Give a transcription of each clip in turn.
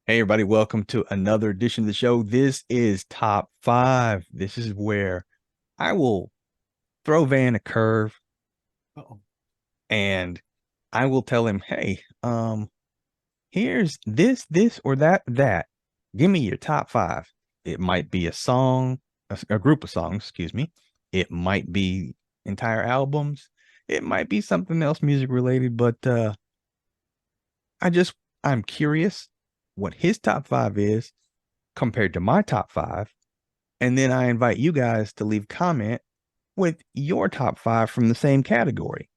Hey, everybody, welcome to another edition of the show. This is Top 5. This is where I will throw Van a curve Uh-oh. and I will tell him, hey, here's this, or that. Give me your top five. It might be a song, a group of songs, excuse me. It might be entire albums. It might be something else music related, but I just, I'm curious what his top five is compared to my top five. And then I invite you guys to leave comment with your top five from the same category.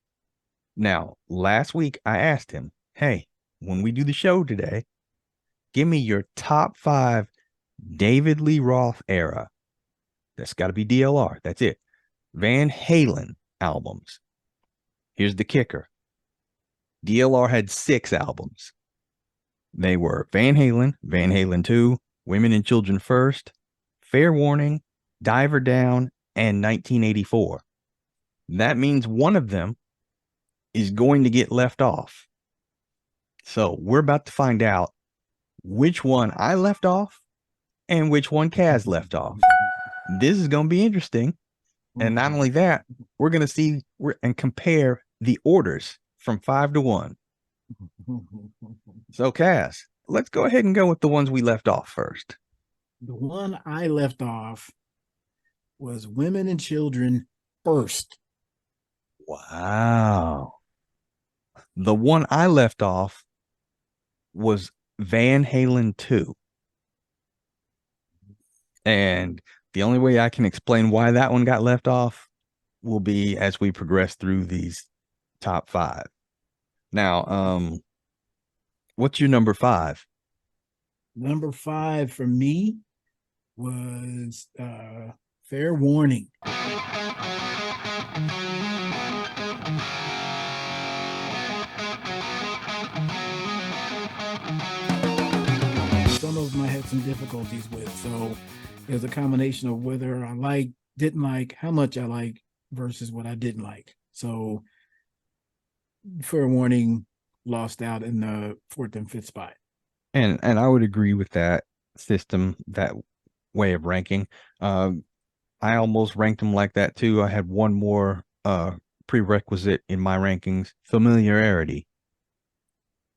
Now, last week I asked him, hey, when we do the show today, give me your top five David Lee Roth era. That's got to be DLR. That's it. Van Halen albums. Here's the kicker. DLR had 6 albums. They were Van Halen, Van Halen 2, Women and Children First, Fair Warning, Diver Down, and 1984. That means one of them is going to get left off. So we're about to find out which one I left off and which one Kaz left off. This is going to be interesting. And not only that, we're going to see and compare the orders from 5 to 1. So, Kaz, let's go ahead and go with the ones we left off first. The one I left off was Women and Children First. Wow. The one I left off was Van Halen 2. And the only way I can explain why that one got left off will be as we progress through these top five. Now, what's your number five? Number 5 for me was Fair Warning. Some of them I had some difficulties with. So there's a combination of whether I like, didn't like, how much I like versus what I didn't like. So Fair Warning lost out in the 4th and 5th spot. And I would agree with that system, that way of ranking. I almost ranked them like that too. I had one more prerequisite in my rankings, familiarity,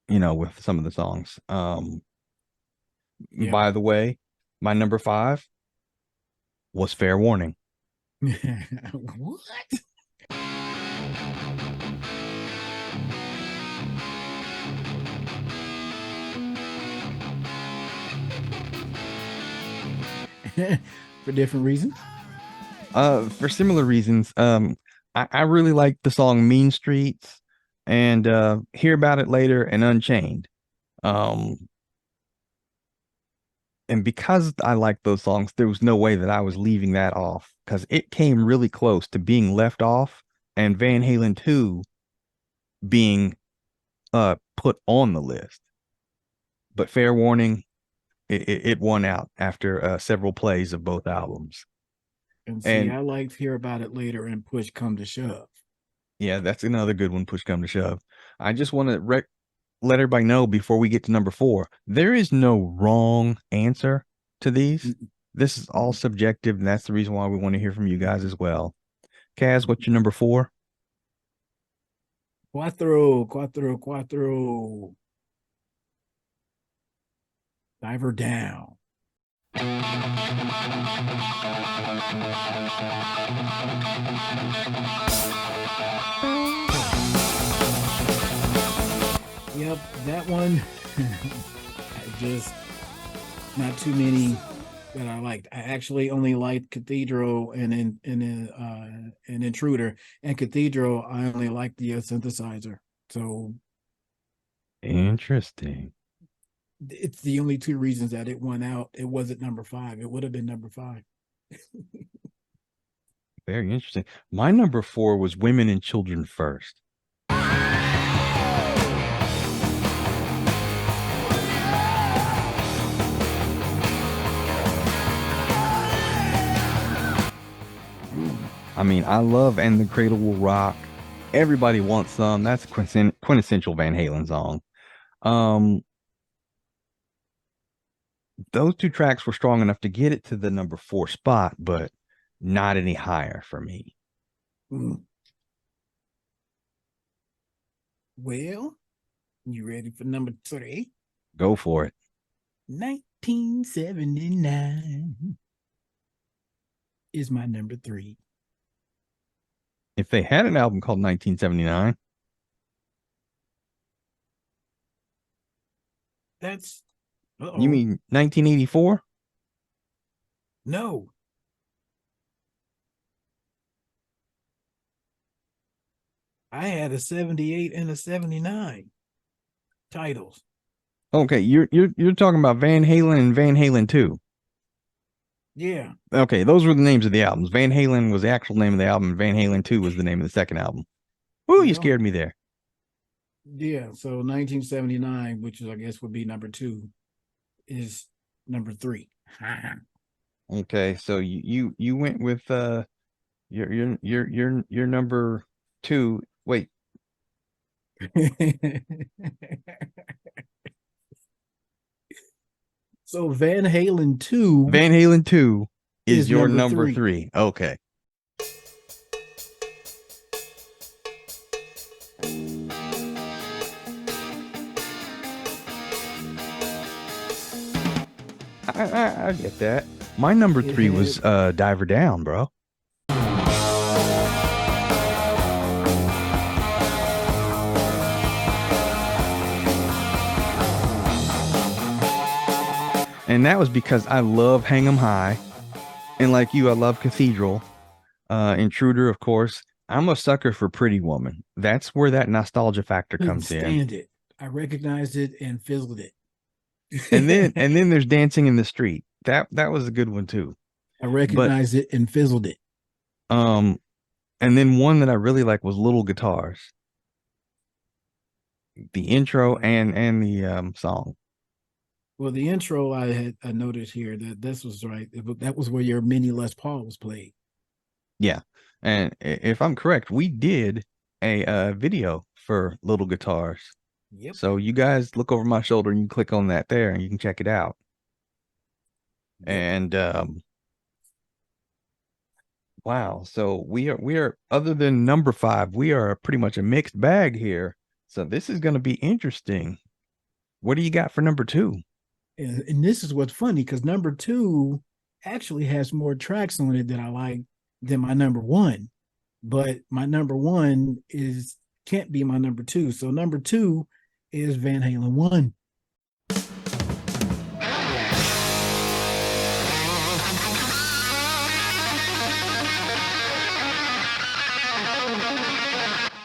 with some of the songs. Yeah. By the way, my number five was Fair Warning. What? For different reasons. For similar reasons. I really like the song Mean Streets and Hear About It Later and Unchained. Um, and because I like those songs, there was no way that I was leaving that off because it came really close to being left off and Van Halen 2 being put on the list. But Fair Warning, it won out after several plays of both albums. And see, And I liked Hear About It Later and Push Come to Shove. yeah, that's another good one, push come to shove. I just want to let everybody know before we get to number four, there is no wrong answer to these. This is all subjective, and that's the reason why we want to hear from you guys as well. Kaz, what's your number four? Quattro, quattro, quattro. Diver Down. Yep, that one. I just not too many that I liked. I actually only liked Cathedral and Intruder. And Cathedral, I only liked the synthesizer. So Interesting. it's the only two reasons that it went out. It wasn't number 5. It would have been number 5. Very interesting. My number four was Women and Children First. I mean, I love And the Cradle Will Rock. Everybody wants some. That's quintessential Van Halen song. Um, those two tracks were strong enough to get it to the number 4 spot, but not any higher for me. Mm. Well, you ready for number 3? Go for it. 1979 is my number 3. If they had an album called 1979, That's you mean 1984? No. I had a 78 and a 79 titles. Okay, you're talking about Van Halen and Van Halen 2. Yeah. Okay, those were the names of the albums. Van Halen was the actual name of the album. Van Halen 2 was the name of the second album. Woo, you Well, scared me there. yeah. So 1979, which is, I guess would be number 2, is number 3. Okay, so you went with your number 2. Wait, So Van Halen 2 Van Halen 2 is is your number number 3. 3. Okay. I get that. My number It 3 was had Diver Down, bro. And that was because I love Hang 'em High. And like you, I love Cathedral. Intruder, of course. I'm a sucker for Pretty Woman. That's where that nostalgia factor couldn't comes in. stand it. I recognized it and fizzled it. And then there's Dancing in the Street. That was a good one too. I But recognized it and fizzled it. um and then one that I really like was Little Guitars. The intro and the song. Well, the intro I noted here that this was right. That was where your mini Les Paul was played. Yeah. And if I'm correct, we did a video for Little Guitars. Yep. So you guys look over my shoulder and you click on that there and you can check it out. Yep. And wow, so we are other than number 5, we are pretty much a mixed bag here. So this is going to be interesting. What do you got for number 2? And this is what's funny because number 2 actually has more tracks on it that I like than my number 1. But my number 1 is can't be my number 2. So number 2 is Van Halen 1.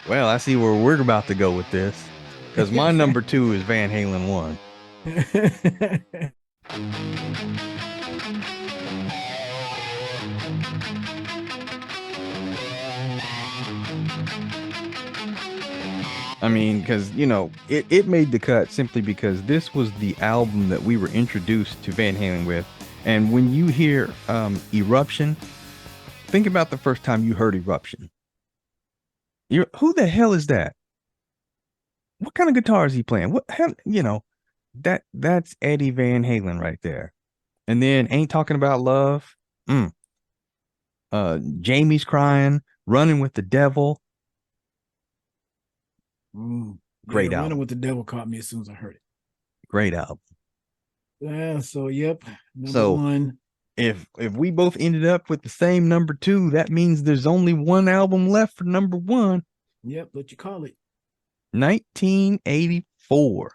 Well, I see where we're about to go with this because my number 2 is Van Halen 1. I mean, because, it made the cut simply because this was the album that we were introduced to Van Halen with. And when you hear Eruption, think about the first time you heard Eruption. Who the hell is that? What kind of guitar is he playing? What hell, that's Eddie Van Halen right there. And then Ain't Talking About Love. Jamie's Crying, Running with the Devil. Great album. Running with the Devil caught me as soon as I heard it. Great album. Yeah, so yep. Number 1. If we both ended up with the same number 2, that means there's only one album left for number 1. Yep, what you call it? 1984.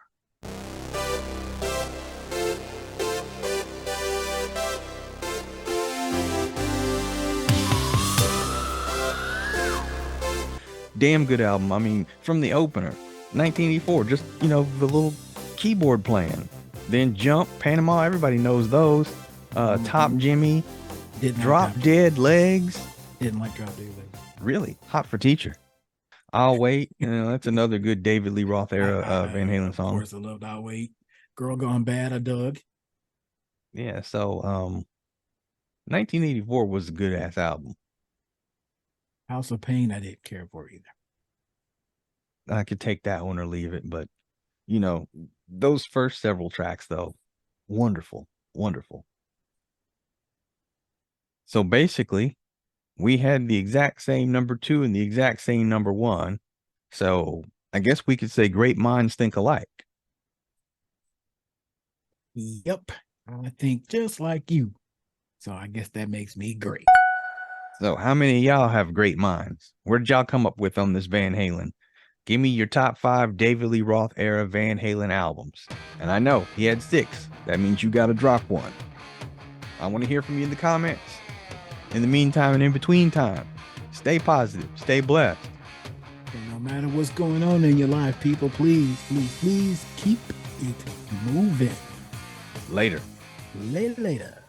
Damn good album. I mean, from the opener, 1984, just, the little keyboard playing. Then Jump, Panama, everybody knows those. Top Jimmy, Drop Dead Legs. Didn't like Drop Dead Legs. Really? Hot for Teacher. I'll Wait. That's another good David Lee Roth era Van Halen song. Of course, I loved I'll Wait. Girl Gone Bad, I dug. Yeah, so 1984 was a good ass album. House of Pain, I didn't care for either. I could take that one or leave it, but those first several tracks though, wonderful. Wonderful. So basically, we had the exact same number 2 and the exact same number 1. So I guess we could say great minds think alike. Yep. I think just like you. So I guess that makes me great. So how many of y'all have great minds? Where did y'all come up with on this Van Halen? Give me your top 5 David Lee Roth era Van Halen albums. And I know he had 6. That means you got to drop one. I want to hear from you in the comments. In the meantime and in between time, stay positive, stay blessed. And no matter what's going on in your life, people, please, please, please keep it moving. Later. Later.